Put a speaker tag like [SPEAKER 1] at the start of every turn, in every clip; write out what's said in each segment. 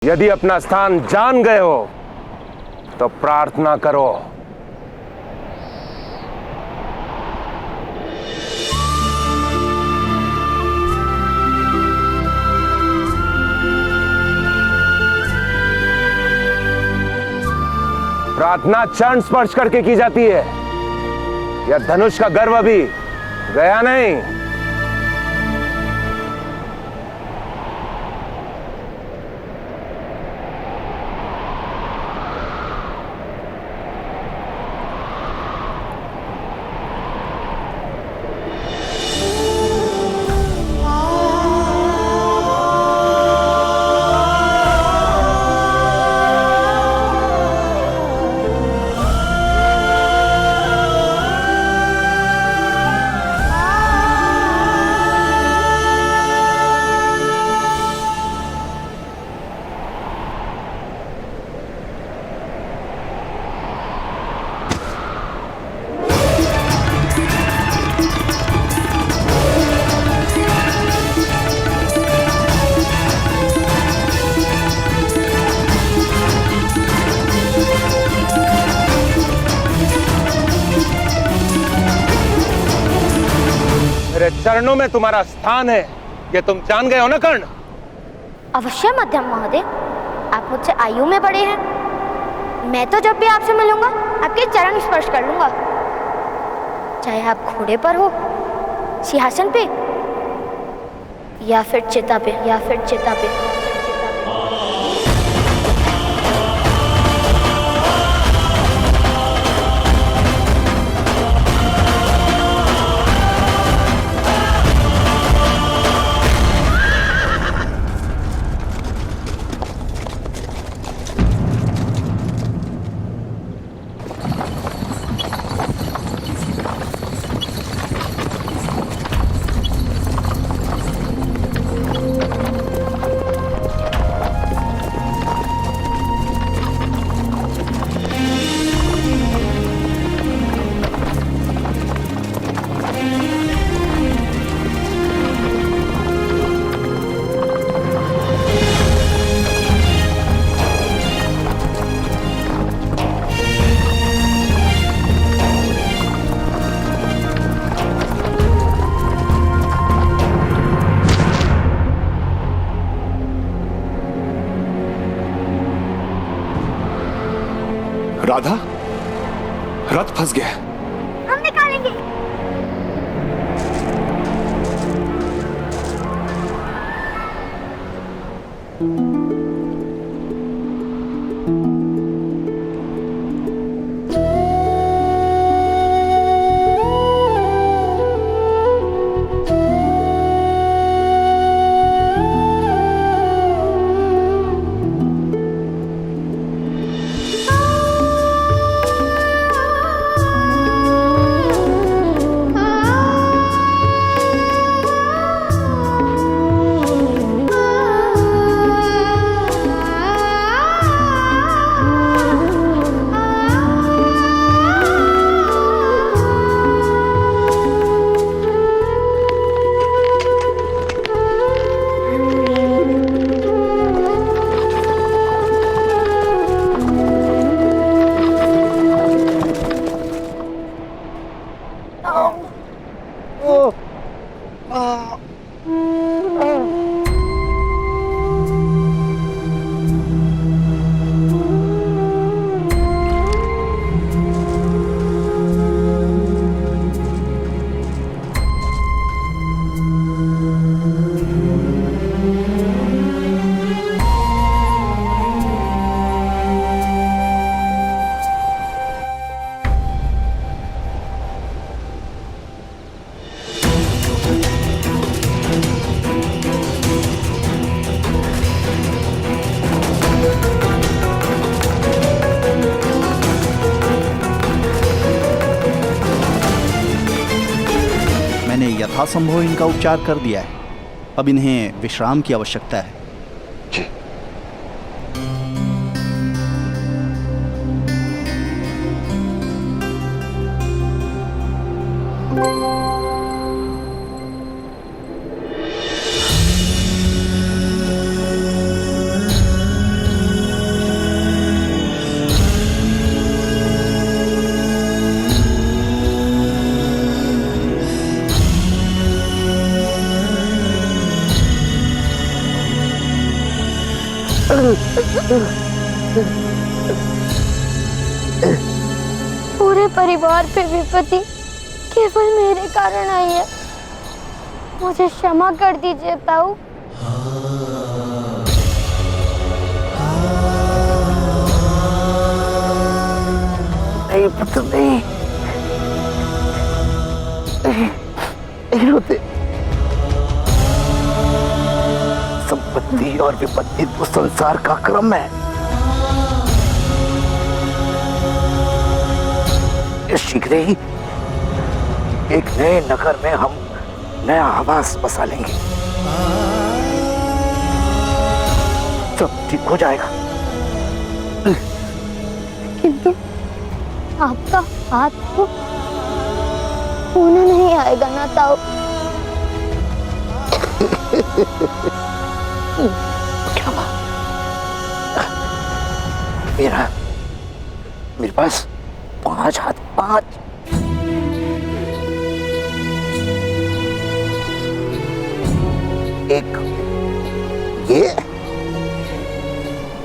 [SPEAKER 1] यदि अपना स्थान जान गए हो तो प्रार्थना करो। प्रार्थना चरण स्पर्श करके की जाती है। यह धनुष का गर्व अभी गया नहीं। मेरे चरणों में तुम्हारा स्थान है, ये तुम जान गए हो ना कर्ण?
[SPEAKER 2] अवश्य मध्यम महोदय, आप मुझसे आयु में बड़े हैं। मैं तो जब भी आपसे मिलूंगा आपके चरण स्पर्श कर लूंगा, चाहे आप घोड़े पर हो, सिंहासन पे या फिर चिता पे।
[SPEAKER 3] राधा, रथ फंस गया।
[SPEAKER 2] हम निकालेंगे।
[SPEAKER 4] यथासंभव इनका उपचार कर दिया है। अब इन्हें विश्राम की आवश्यकता है।
[SPEAKER 3] जी।
[SPEAKER 2] पूरे परिवार पे विपत्ति केवल मेरे कारण आई है। मुझे क्षमा कर दीजिए ताऊ।
[SPEAKER 5] नहीं पुत्र नहीं, नहीं रोते। संपत्ति और विपत्ति तो संसार का क्रम है। शीघ्र ही एक नए नगर में हम नया आवास बसा लेंगे, सब ठीक हो जाएगा।
[SPEAKER 2] किंतु आपका हाथ तो होना नहीं आएगा ना ताऊ।
[SPEAKER 5] क्या बात? मेरे पास 5 हाथ, 5। एक ये,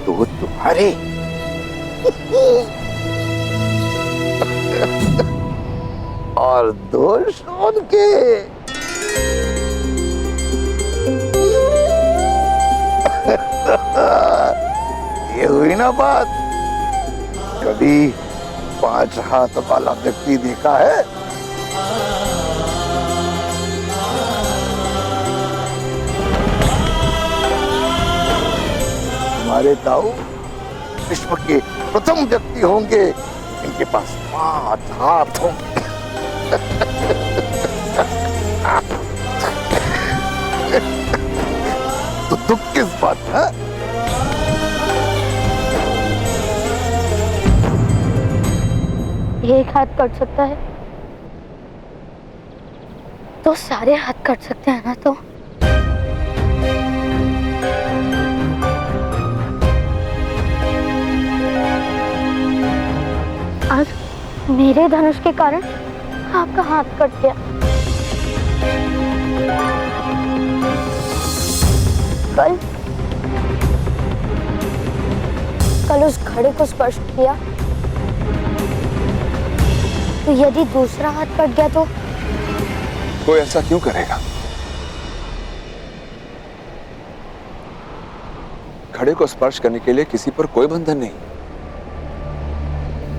[SPEAKER 5] 2 तुम्हारे, और 2 शोन के। ये हुई ना बात। कभी 5 हाथ वाला व्यक्ति देखा है? हमारे ताऊ विश्व के प्रथम व्यक्ति होंगे, इनके पास 5 हाथ होंगे। तो दुख किस बात है?
[SPEAKER 2] एक हाथ कट सकता है तो सारे हाथ कट सकते हैं ना। तो आज मेरे धनुष के कारण आपका हाथ कट गया। कल उस घड़े को स्पर्श किया तो यदि दूसरा हाथ कट गया तो
[SPEAKER 3] कोई ऐसा क्यों करेगा? घड़े को स्पर्श करने के लिए किसी पर कोई बंधन नहीं,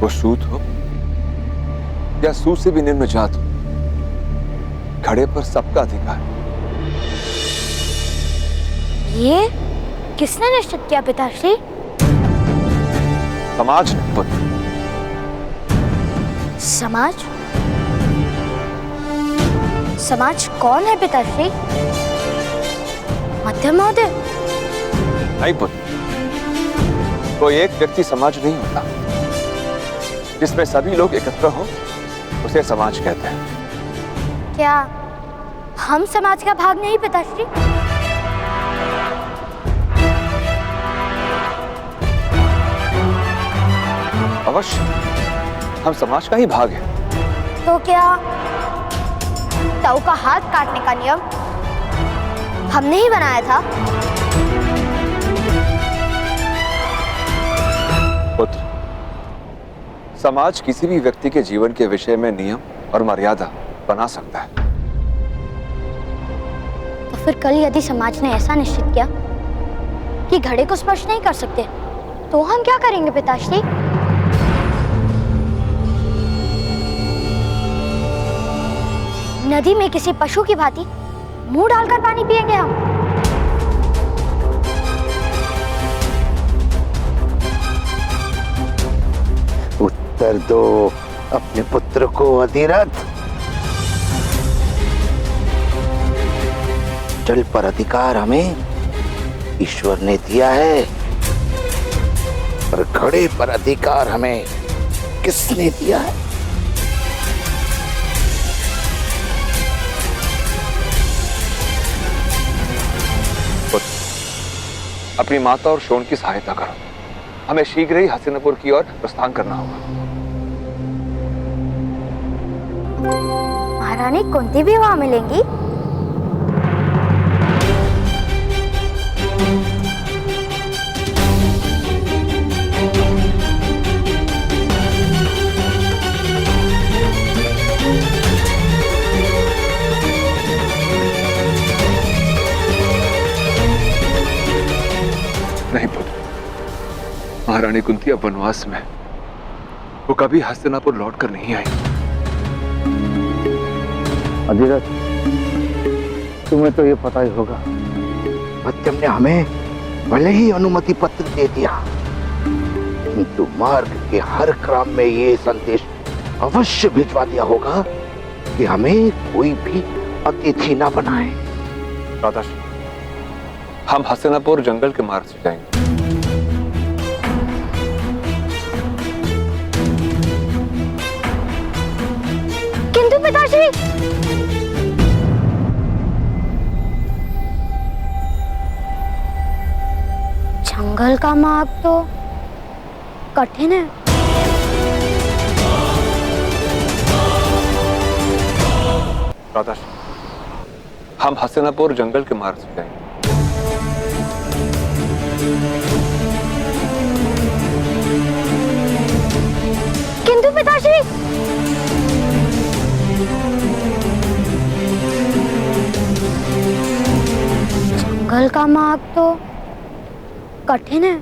[SPEAKER 3] वो सूत हो या सूत से भी निम्न जात हो, घड़े पर सबका अधिकार।
[SPEAKER 2] ये किसने निश्चित किया पिताश्री?
[SPEAKER 3] समाज ने पुत्र।
[SPEAKER 2] समाज? समाज कौन है पिताश्री? मध्यम महोदय?
[SPEAKER 3] नहीं पुत्र, कोई एक व्यक्ति समाज नहीं होता। जिसमें सभी लोग एकत्र हो उसे समाज कहते हैं।
[SPEAKER 2] क्या हम समाज का भाग नहीं पिताश्री?
[SPEAKER 3] अवश्य, हम समाज का ही भाग है।
[SPEAKER 2] तो क्या ताऊ का हाथ काटने का नियम हमने ही बनाया था?
[SPEAKER 3] पुत्र, समाज किसी भी व्यक्ति के जीवन के विषय में नियम और मर्यादा बना सकता है।
[SPEAKER 2] तो फिर कल यदि समाज ने ऐसा निश्चित किया कि घड़े को स्पर्श नहीं कर सकते तो हम क्या करेंगे पिताश्री? नदी में किसी पशु की भांति मुंह डालकर पानी पिएंगे हम।
[SPEAKER 5] उत्तर दो अपने पुत्र को अधिरथ। जल पर अधिकार हमें ईश्वर ने दिया है, पर घड़े पर अधिकार हमें किसने दिया है?
[SPEAKER 3] अपनी माता और शोण की सहायता करो। हमें शीघ्र ही हस्तिनापुर की ओर प्रस्थान करना होगा।
[SPEAKER 2] महारानी कुंती भी वहां मिलेंगी?
[SPEAKER 3] महारानी कुंती अब वनवास में, वो कभी हस्तिनापुर लौट कर नहीं आई।
[SPEAKER 5] अधिरथ, तुम्हें तो ये पता ही होगा, मध्यम ने हमें भले ही अनुमति पत्र दे दिया, किंतु मार्ग के हर क्रम में ये संदेश अवश्य भिजवा दिया होगा कि हमें कोई भी अतिथि न बनाए।
[SPEAKER 3] दादाश्री, हम हस्तिनापुर जंगल के मार्ग से जाएंगे।
[SPEAKER 2] किंतु पिताश्री, जंगल का मार्ग तो कठिन है।
[SPEAKER 3] दादाश्री, हम हस्तिनापुर जंगल के मार्ग से जाएंगे।
[SPEAKER 2] किंतु पिताश्री, जंगल का मार्ग तो कठिन है।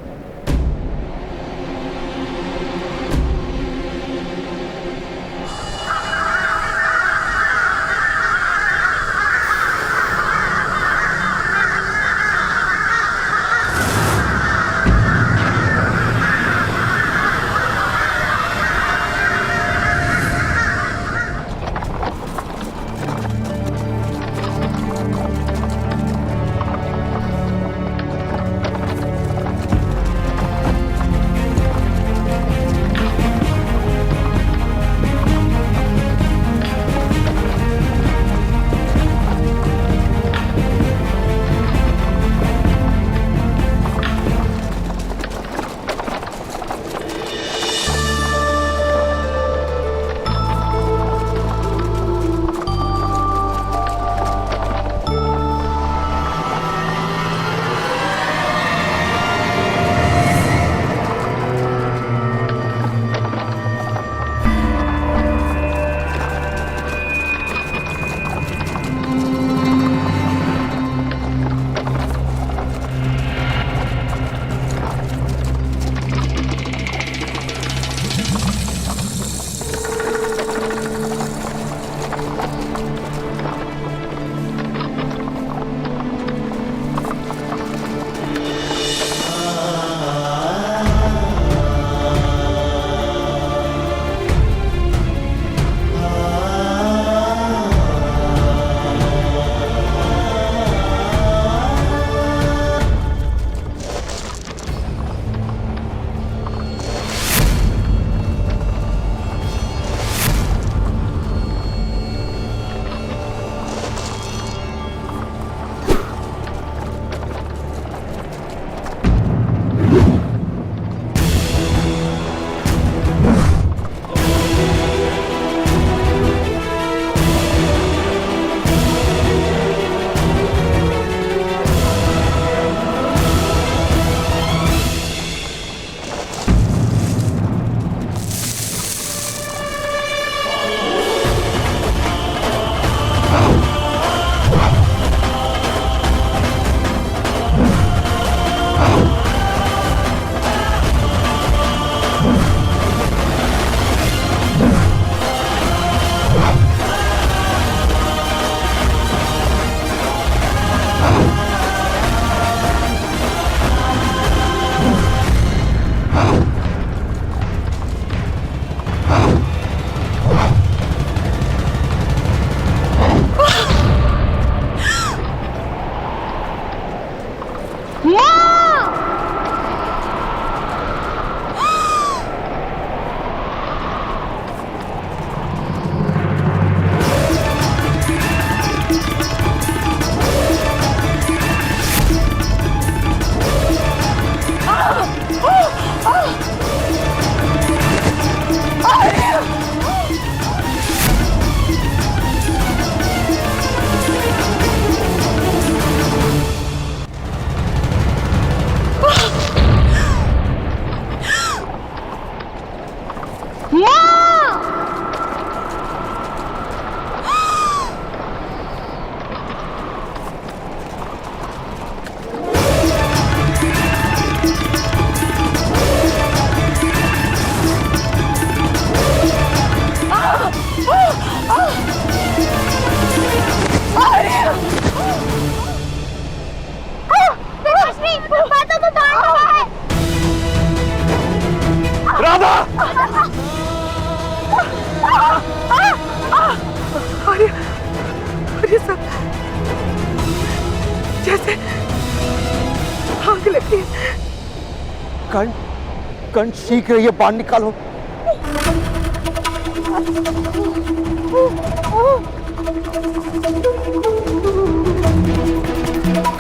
[SPEAKER 5] कर्ण शीघ्र ये बाण निकालो।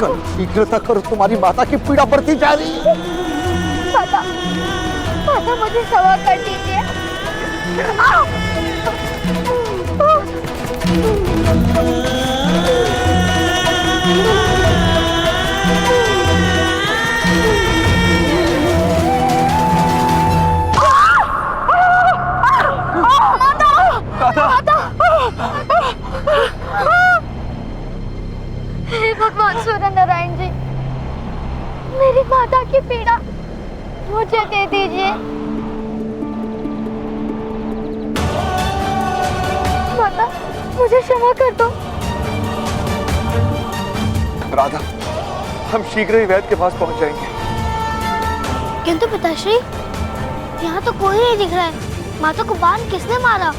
[SPEAKER 5] कर्ण शीघ्रता करो, तुम्हारी माता की पीड़ा बढ़ती जा रही है।
[SPEAKER 2] माता, माता मुझे क्षमा कर दीजिए। हे भगवान सूर्य नारायण जी, मेरी माता की पीड़ा मुझे दे दीजिए। माता, मुझे क्षमा कर दो।
[SPEAKER 3] राधा, हम शीघ्र ही वैद्य के पास पहुंच जाएंगे।
[SPEAKER 2] किंतु पिताश्री, यहाँ तो कोई नहीं दिख रहा है। माता को बाण किसने मारा?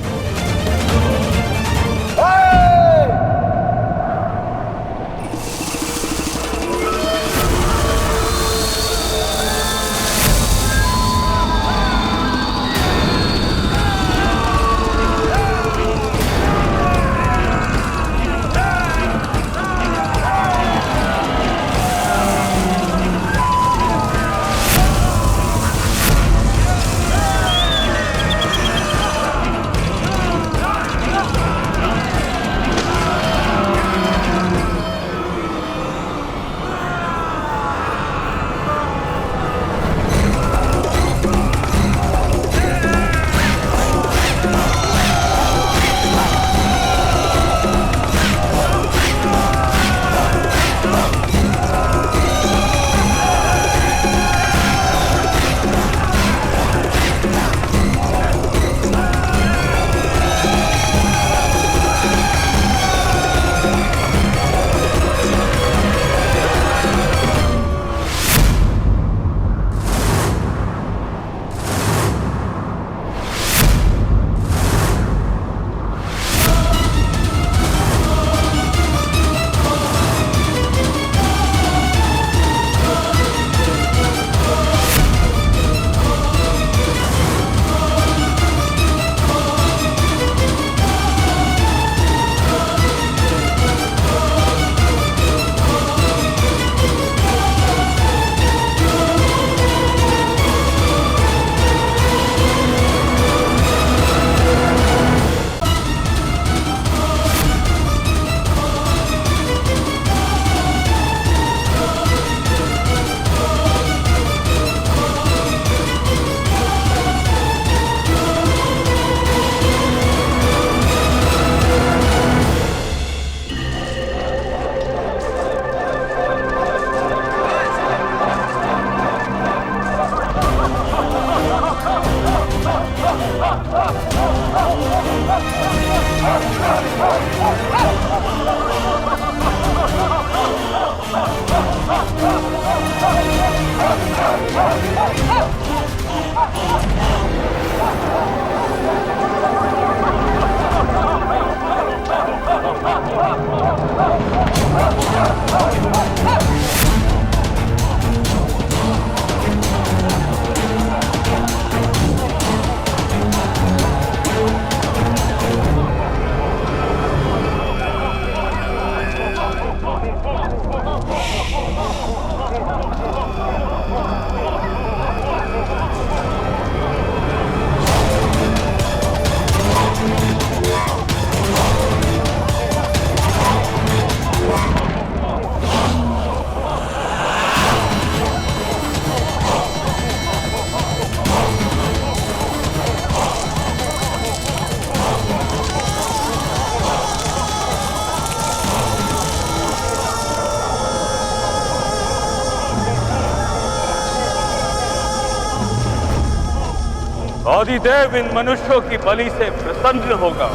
[SPEAKER 6] आदिदेव इन मनुष्यों की बलि से प्रसन्न होगा।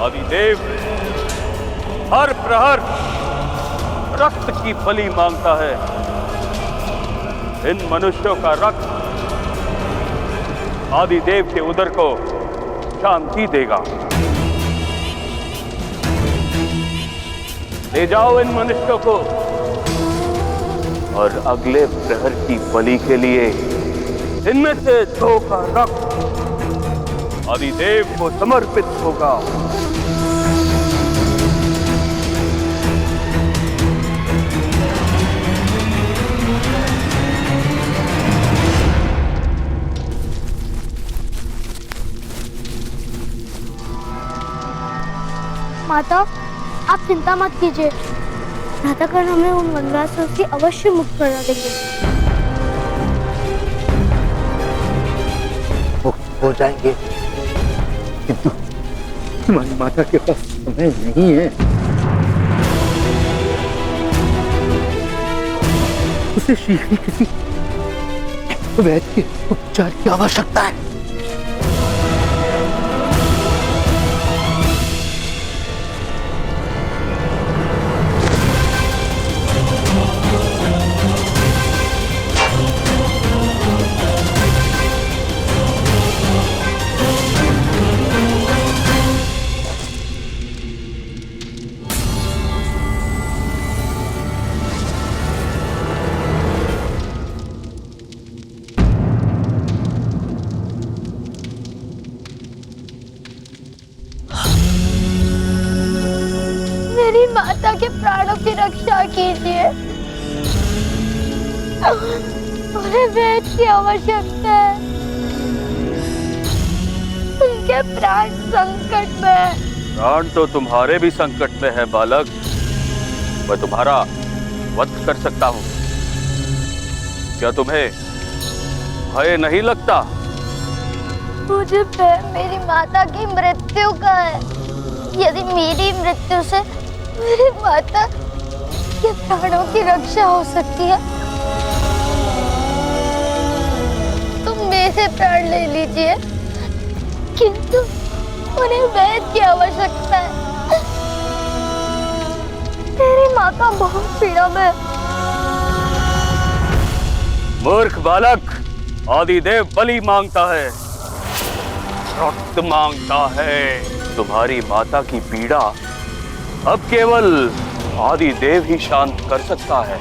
[SPEAKER 6] आदिदेव हर प्रहर रक्त की बलि मांगता है। इन मनुष्यों का रक्त आदिदेव के उदर को शांति देगा। ले जाओ इन मनुष्यों को और अगले प्रहर की बलि के लिए इनमें से 2 का रक्त आदिदेव को समर्पित होगा।
[SPEAKER 2] माता, आप चिंता मत कीजिए, प्रातःकाल हमें उन वनवासियों से अवश्य मुक्त करा देंगे।
[SPEAKER 5] मुक्त हो जाएंगे, किंतु तुम्हारी माता के पास समय नहीं है। उसे शीघ्र किसी वैद्य के उपचार की आवश्यकता है।
[SPEAKER 2] मेरी माता के प्राणों की रक्षा कीजिए, उन्हें वैद्य की आवश्यकता है, उनके प्राण संकट में है।
[SPEAKER 6] प्राण तो तुम्हारे भी संकट में है बालक, मैं तुम्हारा वध कर सकता हूँ। क्या तुम्हें भय नहीं लगता?
[SPEAKER 2] मुझे भय मेरी माता की मृत्यु का है। यदि मेरी मृत्यु से मेरी माता के प्राणों की रक्षा हो सकती है तो मेरे प्राण ले लीजिए, किंतु उन्हें वैद्य की आवश्यकता है। मेरी माता बहुत पीड़ा में है।
[SPEAKER 6] मूर्ख बालक, आदिदेव बलि मांगता है, रक्त मांगता है। तुम्हारी माता की पीड़ा अब केवल आदिदेव ही शांत कर सकता है।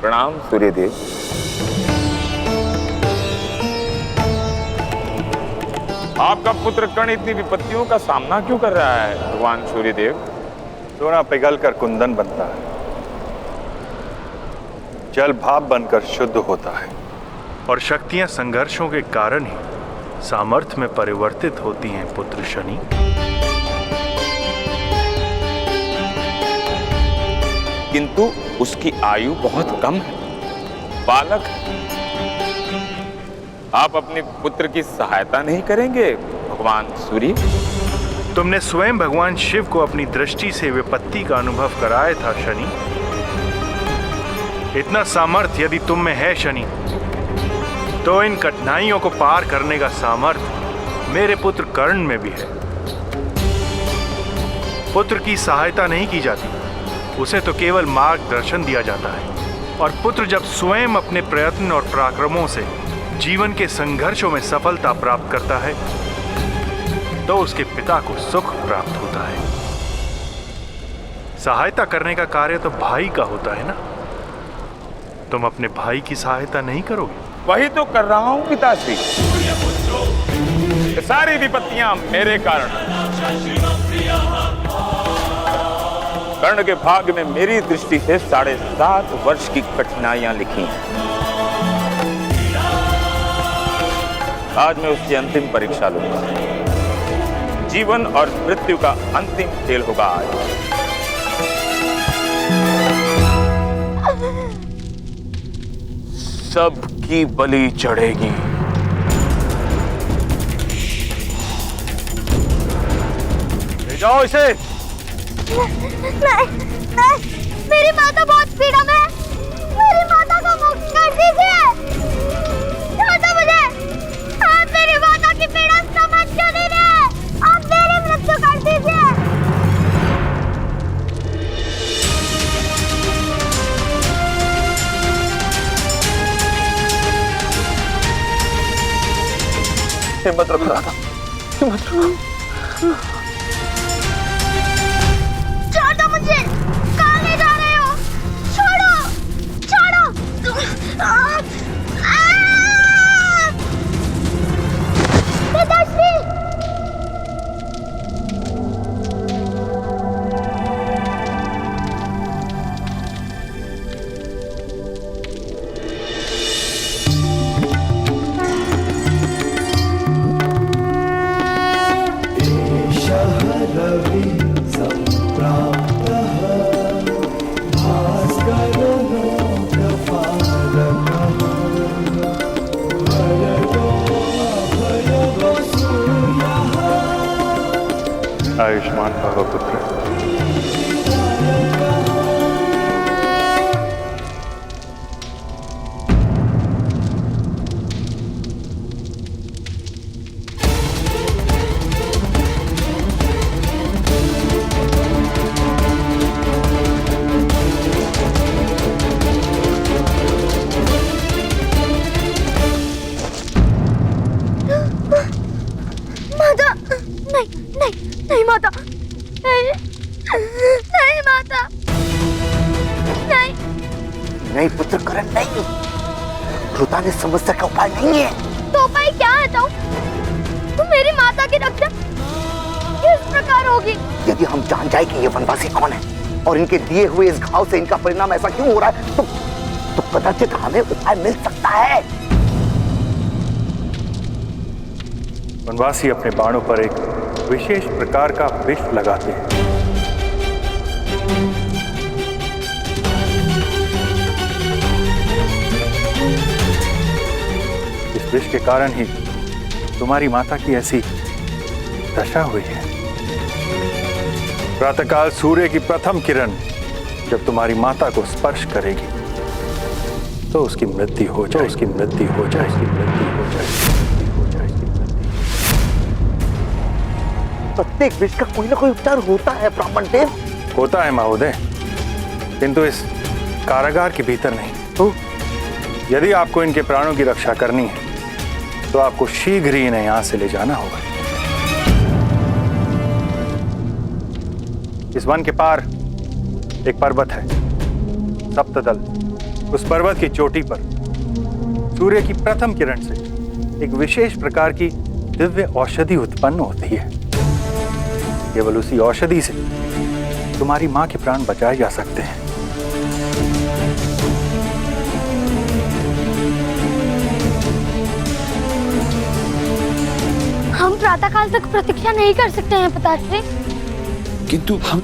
[SPEAKER 3] प्रणाम सूर्यदेव।
[SPEAKER 7] आपका पुत्र कर्ण इतनी विपत्तियों का सामना क्यों कर रहा है भगवान सूर्यदेव?
[SPEAKER 8] सोना पिघल कर कुंदन बनता है, जल भाप बनकर शुद्ध होता है,
[SPEAKER 9] और शक्तियां संघर्षों के कारण ही सामर्थ्य में परिवर्तित होती हैं पुत्र शनि।
[SPEAKER 7] किंतु उसकी आयु बहुत कम है, बालक है। आप अपने पुत्र की सहायता नहीं करेंगे भगवान सूर्य?
[SPEAKER 9] तुमने स्वयं भगवान शिव को अपनी दृष्टि से विपत्ति का अनुभव कराया था शनि। इतना सामर्थ्य यदि तुम में है शनि, तो इन कठिनाइयों को पार करने का सामर्थ्य मेरे पुत्र कर्ण में भी है। पुत्र की सहायता नहीं की जाती, उसे तो केवल मार्गदर्शन दिया जाता है। और पुत्र जब स्वयं अपने प्रयत्न और पराक्रमों से जीवन के संघर्षों में सफलता प्राप्त करता है तो उसके पिता को सुख प्राप्त होता है। सहायता करने का कार्य तो भाई का होता है ना। तुम अपने भाई की सहायता नहीं करोगे?
[SPEAKER 7] वही तो कर रहा हूं पिताश्री। ये सारी विपत्तियां मेरे कारण। कर्ण के भाग्य में मेरी दृष्टि से 7.5 वर्ष की कठिनाइयां लिखी हैं। आज मैं उसकी अंतिम परीक्षा लूंगा। जीवन और मृत्यु का अंतिम खेल होगा आज।
[SPEAKER 6] सबकी बलि चढ़ेगी। ले जाओ इसे।
[SPEAKER 2] नहीं, मेरी माता बहुत पीड़ा में है। मेरी माता को मुक्त कर दीजिए। छोड़ दो मुझे। आप मेरी माता की पीड़ा समझ क्यों नहीं रहे? आप मेरी मृत्यु कर दीजिए।
[SPEAKER 3] हिम्मत रखो राधा, हिम्मत रखो।
[SPEAKER 2] छोड़ दो मुझे। कहाँ ले जा रहे हो? छोड़ो, छोड़ो। पिताश्री।
[SPEAKER 8] आयुष्मान भव पुत्र।
[SPEAKER 2] माता, नहीं माता, नहीं माता, नहीं।
[SPEAKER 5] नहीं पुत्र करण, नहीं। रुता ने समस्या का उपाय नहीं है।
[SPEAKER 2] तो उपाय क्या है? तो मेरी माता की रक्षा किस प्रकार होगी?
[SPEAKER 5] यदि हम जान जाए कि ये वनवासी कौन है और इनके दिए हुए इस घाव से इनका परिणाम ऐसा क्यों हो रहा है, तो कदाचित हमें उपाय मिल सकता है।
[SPEAKER 8] वनवासी अपने बाणों पर एक विशेष प्रकार का विष लगाते हैं। इस विष के कारण ही तुम्हारी माता की ऐसी दशा हुई है। प्रातःकाल सूर्य की प्रथम किरण जब तुम्हारी माता को स्पर्श करेगी तो उसकी मृत्यु हो जाए, उसकी मृत्यु हो जाए, उसकी मृत्यु हो जाए।
[SPEAKER 5] प्रत्येक विष का कोई ना कोई उपचार होता है ब्राह्मण देव।
[SPEAKER 8] होता है महोदय, किंतु इस कारागार के भीतर नहीं।
[SPEAKER 5] तो
[SPEAKER 8] यदि आपको इनके प्राणों की रक्षा करनी है तो आपको शीघ्र ही इन्हें यहां से ले जाना होगा। इस वन के पार एक पर्वत है, सप्तदल। उस पर्वत की चोटी पर सूर्य की प्रथम किरण से एक विशेष प्रकार की दिव्य औषधि उत्पन्न होती है। केवल उसी औषधि से तुम्हारी मां के प्राण बचाए जा सकते हैं।
[SPEAKER 2] हम प्रातःकाल तक प्रतीक्षा नहीं कर सकते हैं पिताश्री।
[SPEAKER 10] किंतु हम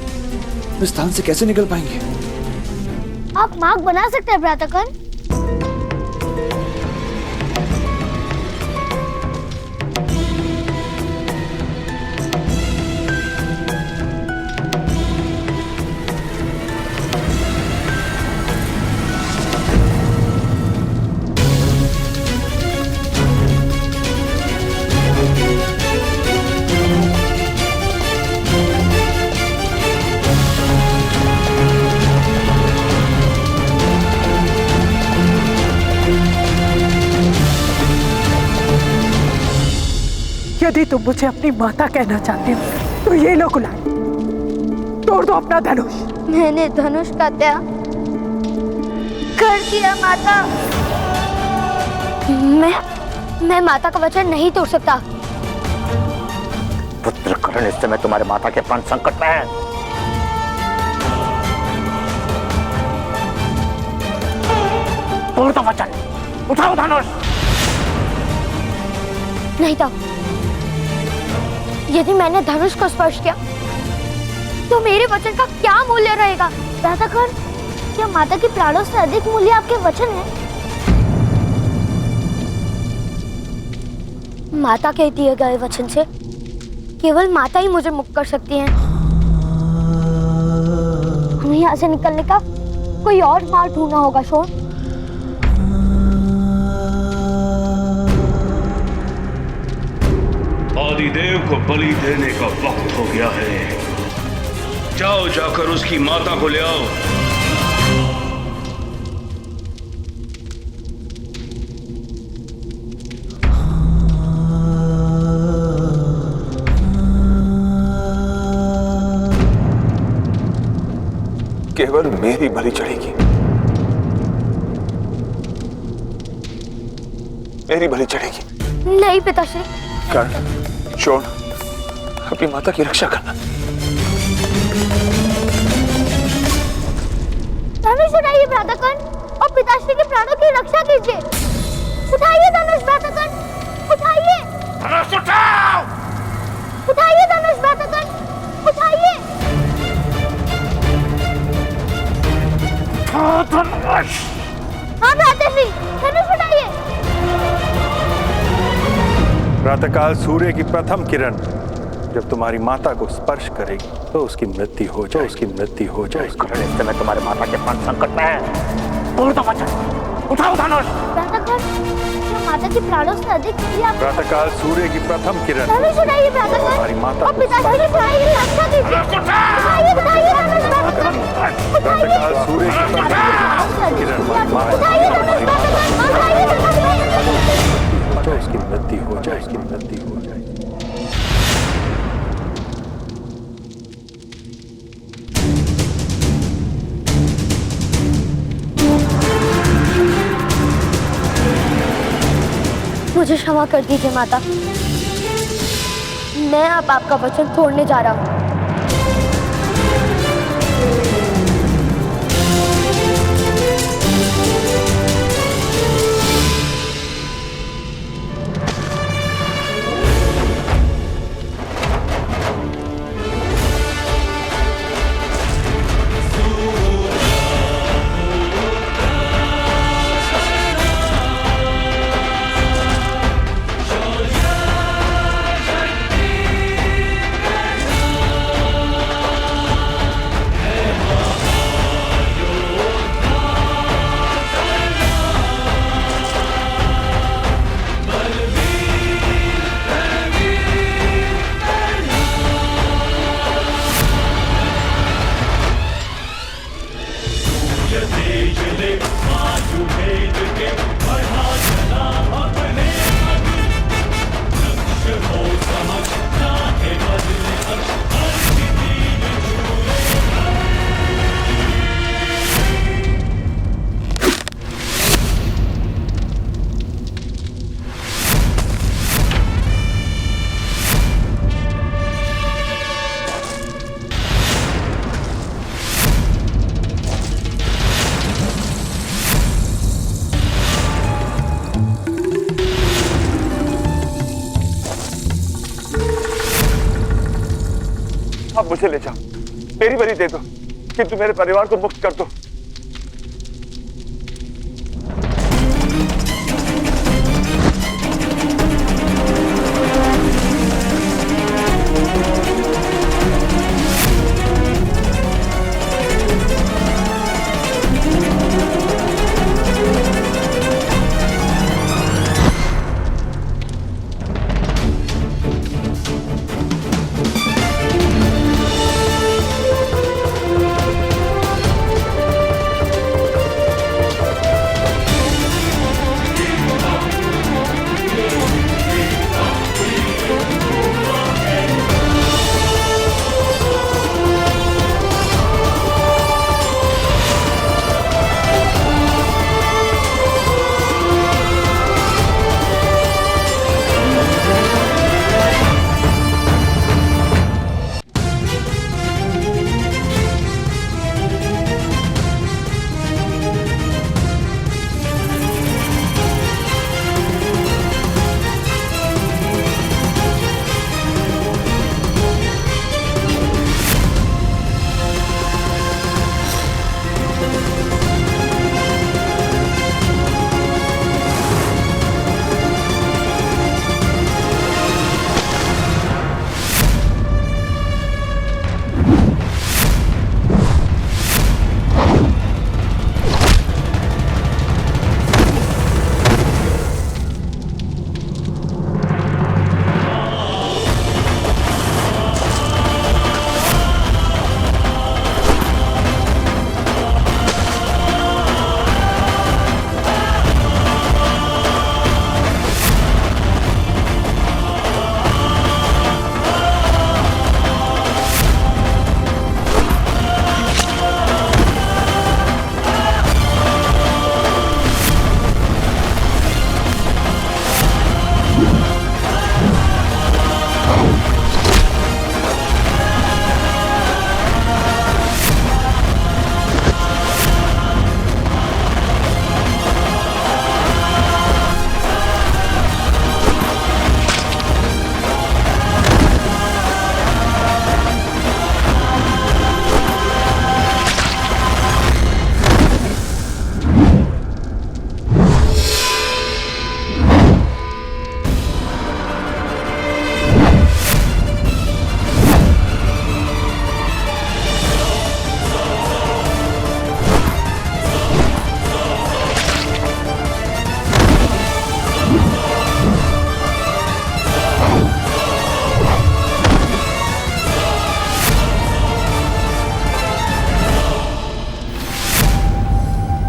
[SPEAKER 10] इस स्थान से कैसे निकल पाएंगे?
[SPEAKER 2] आप मार्ग बना सकते हैं प्रातःकाल।
[SPEAKER 11] यदि तुम मुझे अपनी माता कहना चाहते हो तो ये लो गुलाल। तोड़ दो अपना धनुष।
[SPEAKER 2] मैंने धनुष का त्याग कर दिया माता। मैं माता का वचन नहीं तोड़ सकता।
[SPEAKER 5] पुत्र कर्ण, इस समय तुम्हारे माता के प्राण संकट में है। तोड़ दो वचन, उठाओ धनुष।
[SPEAKER 2] नहीं तो यदि मैंने धनुष को स्पर्श किया तो मेरे वचन का क्या मूल्य रहेगा? दादा कर्ण, क्या माता के प्राणों से अधिक मूल्य आपके वचन है? माता के दिए गए वचन से केवल माता ही मुझे मुक्त कर सकती हैं। हमें यहाँ से निकलने का कोई और मार्ग ढूंढना होगा। शोर,
[SPEAKER 6] आदिदेव को बलि देने का वक्त हो गया है। जाओ, जाकर उसकी माता को ले आओ।
[SPEAKER 3] केवल मेरी बलि चढ़ेगी, मेरी बलि चढ़ेगी।
[SPEAKER 2] नहीं पिताश्री।
[SPEAKER 3] कर्ण, शोण, अपनी माता की रक्षा करना।
[SPEAKER 2] धनुष उठाइए भ्राता कर्ण और पिताश्री के प्राणों की रक्षा कीजिए। उठाइए धनुष भ्राता कर्ण, उठाइए।
[SPEAKER 5] धनुष उठाओ।
[SPEAKER 2] उठाइए धनुष भ्राता कर्ण, उठाइए।
[SPEAKER 5] धनुष।
[SPEAKER 2] हाँ भ्राताश्री, धनुष उठाइए।
[SPEAKER 8] प्रातःकाल सूर्य की प्रथम किरण जब तुम्हारी माता को स्पर्श करेगी तो उसकी मृत्यु हो जाए, उसकी मृत्यु हो जाए।
[SPEAKER 5] कर्ण, इस समय तुम्हारे माता के प्राण संकट में है। तोड़ दो वचन, उठाओ धनुष।
[SPEAKER 2] भ्राता कर्ण, क्या माता के प्राणों से अधिक मूल्य आपके?
[SPEAKER 8] प्रातःकाल सूर्य की प्रथम किरण
[SPEAKER 2] धनुष उठाइए भ्राता कर्ण
[SPEAKER 8] हमारी माता
[SPEAKER 2] और पिताश्री के प्राणों की रक्षा कीजिए। उठाइए, उठाइए धनुष भ्राता कर्ण,
[SPEAKER 8] प्रातःकाल सूर्य की प्रथम किरण हमारी माता तो उसकी मृत्यु हो जाए, उसकी मृत्यु हो जाए।
[SPEAKER 2] मुझे क्षमा कर दीजिए माता। मैं अब आपका वचन तोड़ने जा रहा हूँ।
[SPEAKER 3] अब मुझे ले जाओ, मेरी बलि दे दो, किंतु मेरे परिवार को मुक्त कर दो।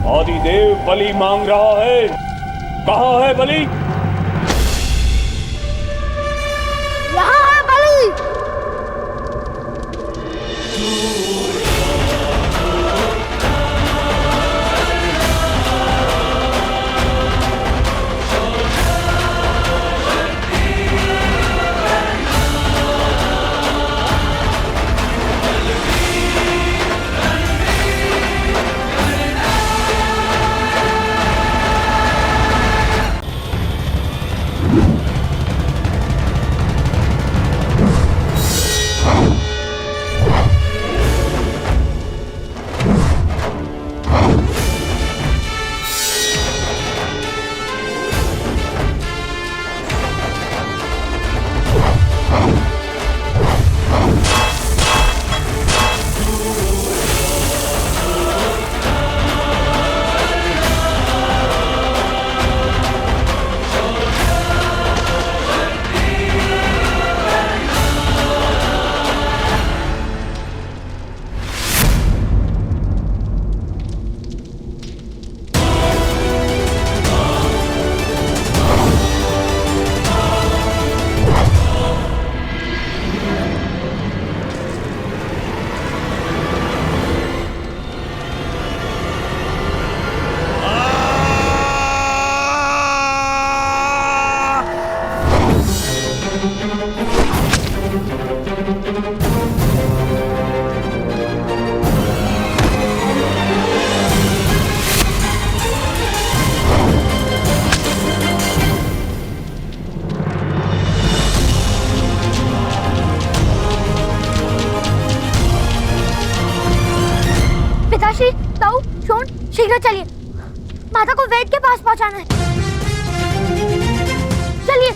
[SPEAKER 6] आदिदेव बलि मांग रहा है। कहाँ है बलि?
[SPEAKER 2] यहाँ है बलि। पिताश्री, ताऊ, शोन, शीघ्र चलिए। माता को वैद्य के पास पहुंचाना है। चलिए।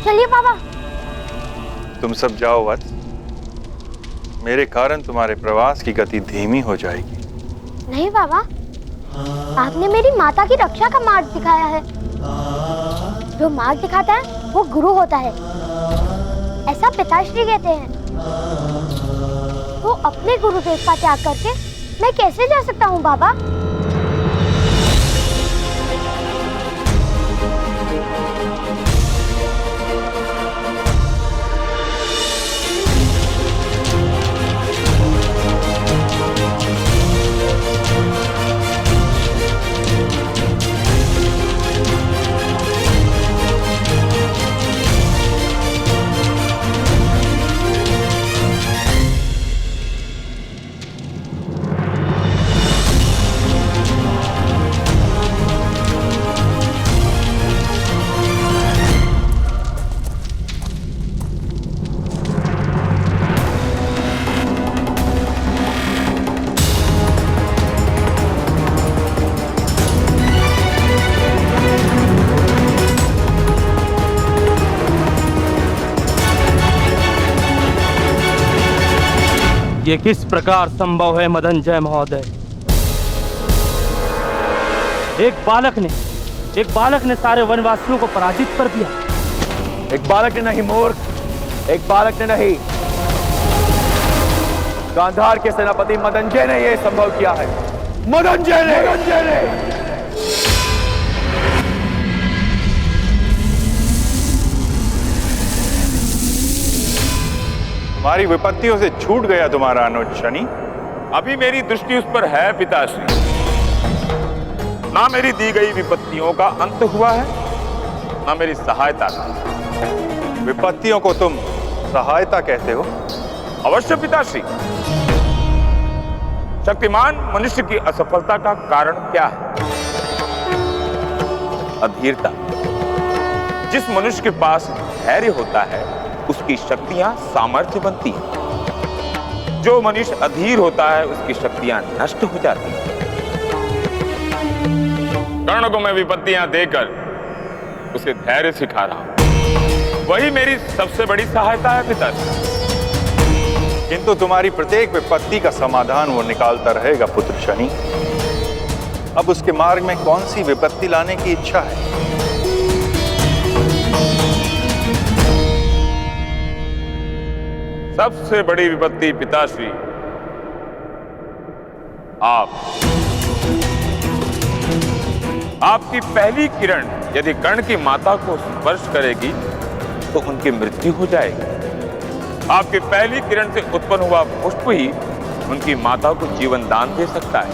[SPEAKER 2] चलिए बाबा।
[SPEAKER 9] तुम सब जाओ वत्स। मेरे कारण तुम्हारे प्रवास की गति धीमी हो जाएगी।
[SPEAKER 2] नहीं बाबा, आपने मेरी माता की रक्षा का मार्ग दिखाया है। जो मार्ग दिखाता है वो गुरु होता है, ऐसा पिताश्री कहते हैं। तो अपने गुरुदेव का त्याग करके मैं कैसे जा सकता हूँ बाबा?
[SPEAKER 6] ये किस प्रकार संभव है मदनजय महोदय? एक बालक ने सारे वनवासियों को पराजित कर दिया।
[SPEAKER 3] एक बालक ने नहीं मूर्ख, एक बालक ने नहीं, गांधार के सेनापति मदनजय ने यह संभव किया है। मदनजय ने।
[SPEAKER 9] तुम्हारी विपत्तियों से छूट गया तुम्हारा अनुज शनि।
[SPEAKER 7] अभी मेरी दृष्टि उस पर है पिताश्री। ना मेरी दी गई विपत्तियों का अंत हुआ है, ना मेरी सहायता का।
[SPEAKER 9] विपत्तियों को तुम सहायता कहते हो?
[SPEAKER 7] अवश्य पिताश्री। शक्तिमान मनुष्य की असफलता का कारण क्या है? अधीरता। जिस मनुष्य के पास धैर्य होता है उसकी शक्तियां सामर्थ्य बनती हैं। जो मनुष्य अधीर होता है उसकी शक्तियां नष्ट हो जाती हैं। कर्ण को मैं विपत्तियां देकर उसे धैर्य सिखा रहा हूं। वही मेरी सबसे बड़ी सहायता है पिताजी।
[SPEAKER 9] किंतु तुम्हारी प्रत्येक विपत्ति का समाधान वो निकालता रहेगा पुत्र शनि। अब उसके मार्ग में कौन सी विपत्ति लाने की इच्छा है?
[SPEAKER 7] सबसे बड़ी विपत्ति पिताश्री आपकी पहली किरण यदि कर्ण की माता को स्पर्श करेगी तो उनकी मृत्यु हो जाएगी। आपकी पहली किरण से उत्पन्न हुआ पुष्प ही उनकी माता को जीवन दान दे सकता है।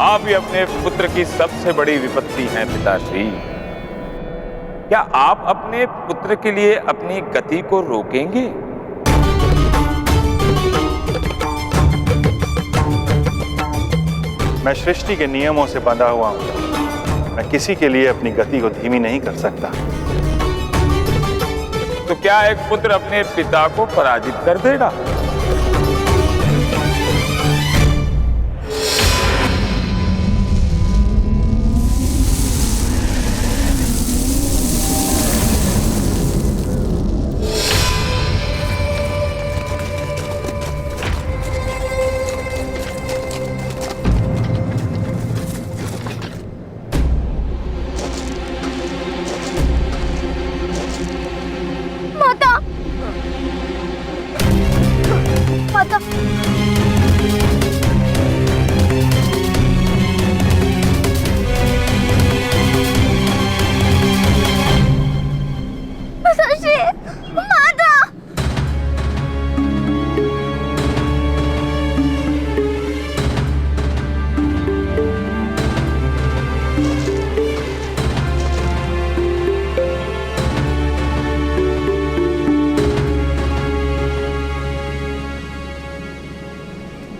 [SPEAKER 7] आप ही अपने पुत्र की सबसे बड़ी विपत्ति हैं पिताश्री। क्या आप अपने पुत्र के लिए अपनी गति को रोकेंगे?
[SPEAKER 9] मैं सृष्टि के नियमों से बंधा हुआ हूं। मैं किसी के लिए अपनी गति को धीमी नहीं कर सकता।
[SPEAKER 7] तो क्या एक पुत्र अपने पिता को पराजित कर देगा?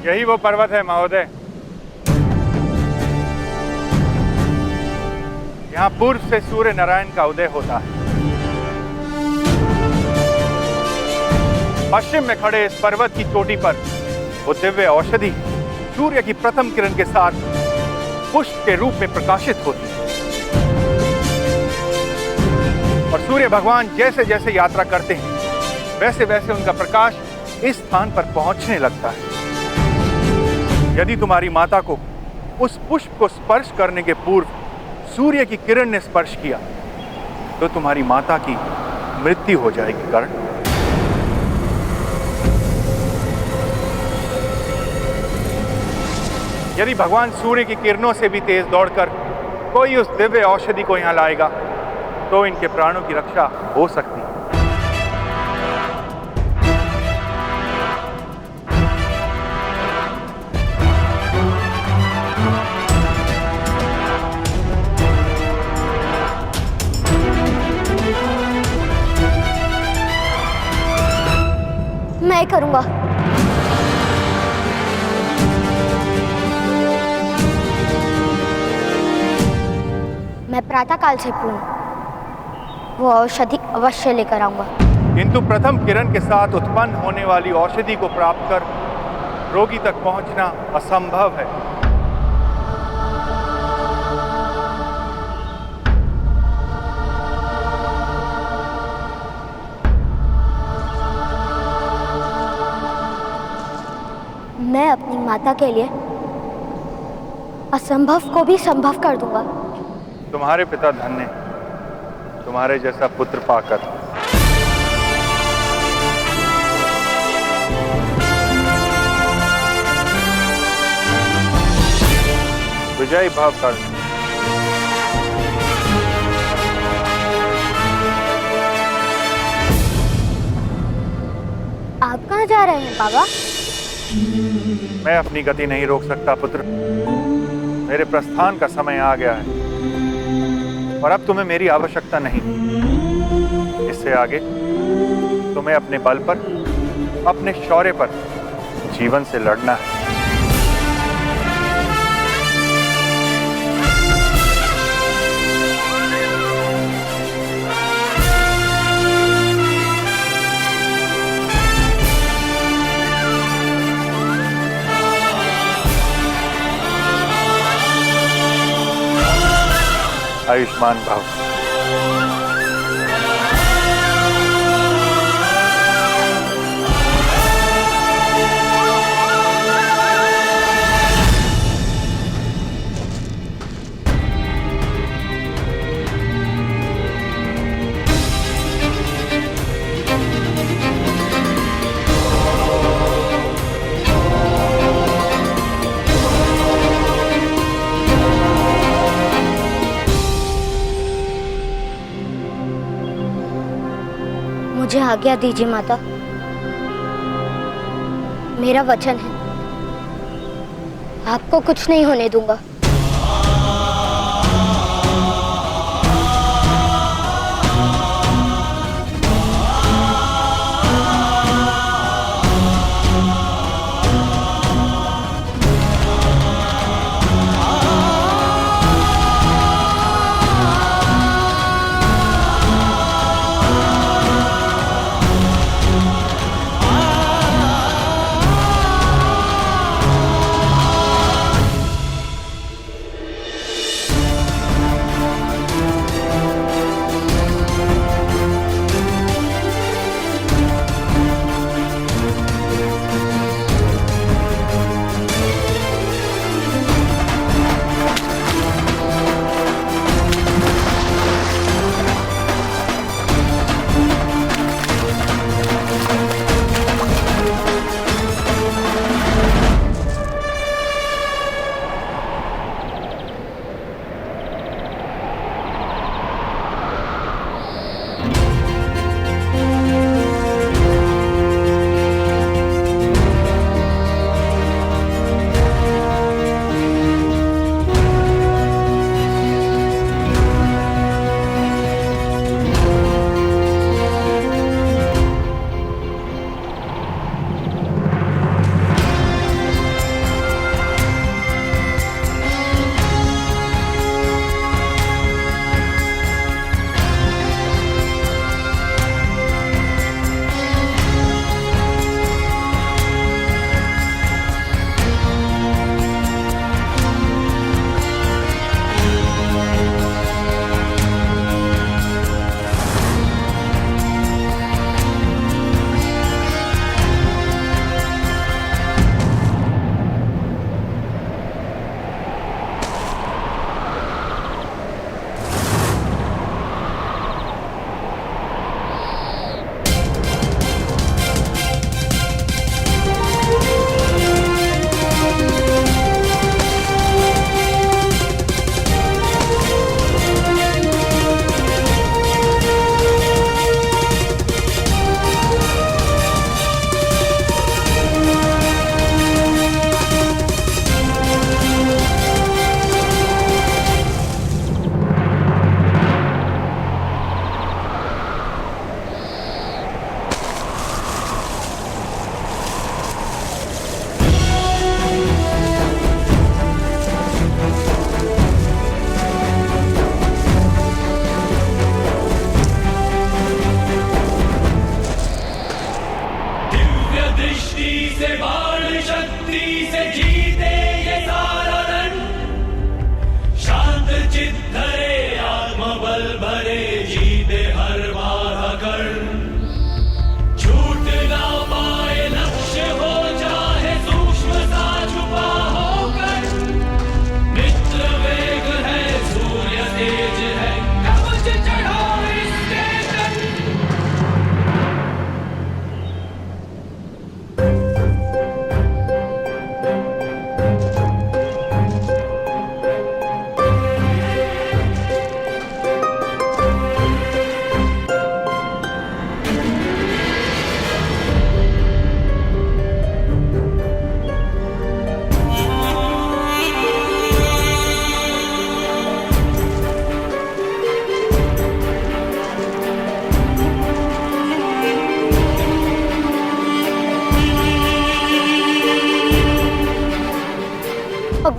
[SPEAKER 9] यही वो पर्वत है महोदय। यहाँ पूर्व से सूर्य नारायण का उदय होता है। पश्चिम में खड़े इस पर्वत की चोटी पर वो दिव्य औषधि सूर्य की प्रथम किरण के साथ पुष्प के रूप में प्रकाशित होती है। और सूर्य भगवान जैसे जैसे यात्रा करते हैं वैसे वैसे उनका प्रकाश इस स्थान पर पहुंचने लगता है। यदि तुम्हारी माता को उस पुष्प को स्पर्श करने के पूर्व सूर्य की किरण ने स्पर्श किया तो तुम्हारी माता की मृत्यु हो जाएगी कर्ण। यदि भगवान सूर्य की किरणों से भी तेज दौड़कर कोई उस दिव्य औषधि को यहां लाएगा तो इनके प्राणों की रक्षा हो सकती है।
[SPEAKER 2] मैं करूंगा। मैं प्रातःकाल से पूर्ण वो औषधि अवश्य लेकर आऊंगा।
[SPEAKER 9] किंतु प्रथम किरण के साथ उत्पन्न होने वाली औषधि को प्राप्त कर रोगी तक पहुंचना असंभव है।
[SPEAKER 2] मैं अपनी माता के लिए असंभव को भी संभव कर दूंगा।
[SPEAKER 8] तुम्हारे पिता धन्य हैं, तुम्हारे जैसा पुत्र पाकर। विजयी भाव कर।
[SPEAKER 2] आप कहाँ जा रहे हैं बाबा?
[SPEAKER 8] मैं अपनी गति नहीं रोक सकता पुत्र। मेरे प्रस्थान का समय आ गया है और अब तुम्हें मेरी आवश्यकता नहीं। इससे आगे तुम्हें अपने बल पर, अपने शौर्य पर जीवन से लड़ना है। आयुष्मान भव।
[SPEAKER 2] मुझे आज्ञा दीजिए माता। मेरा वचन है, आपको कुछ नहीं होने दूंगा।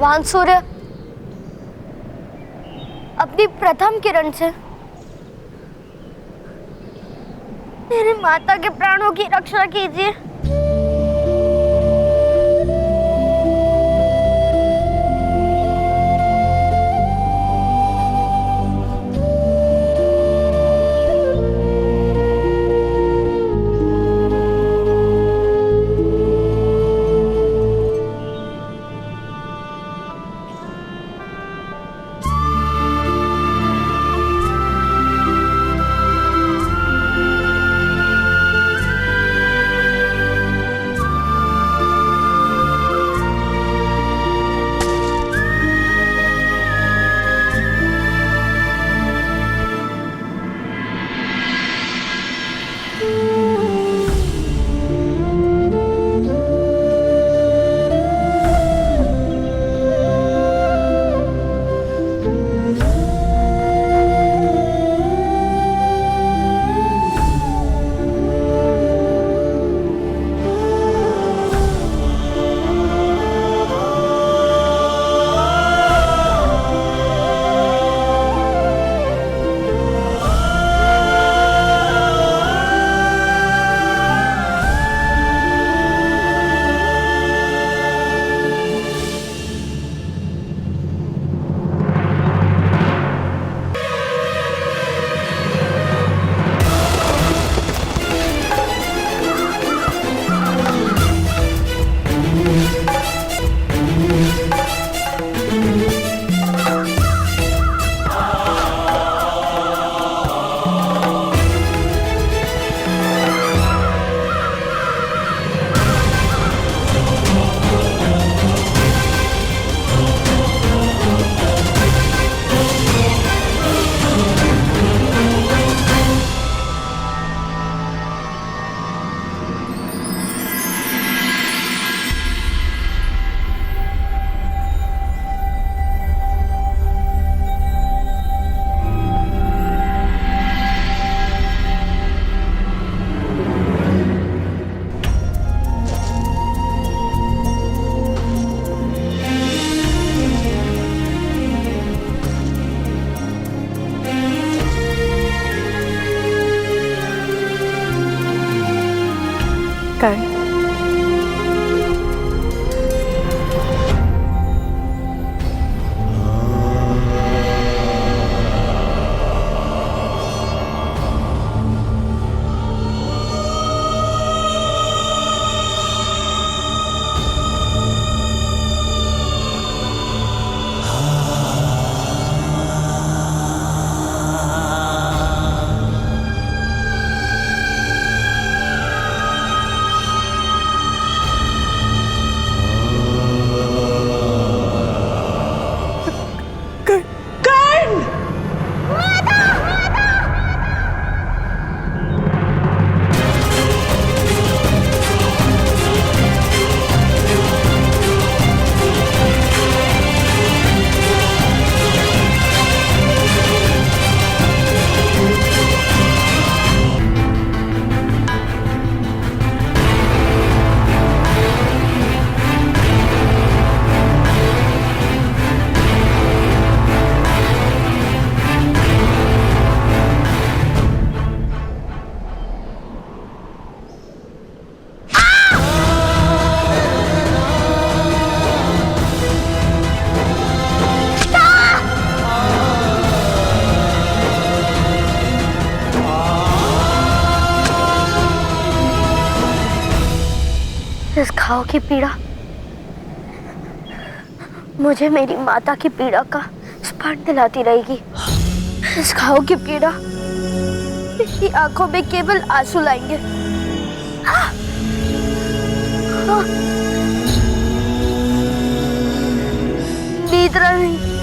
[SPEAKER 2] भगवान सूर्य अपनी प्रथम किरण से मेरी माता के प्राणों की रक्षा कीजिए।
[SPEAKER 11] कर्ण,
[SPEAKER 2] इस घाव की पीड़ा मुझे मेरी माता की पीड़ा का स्मरण दिलाती रहेगी। इस घाव की पीड़ा मेरी आंखों में केवल आंसू लाएंगे। नींद नहीं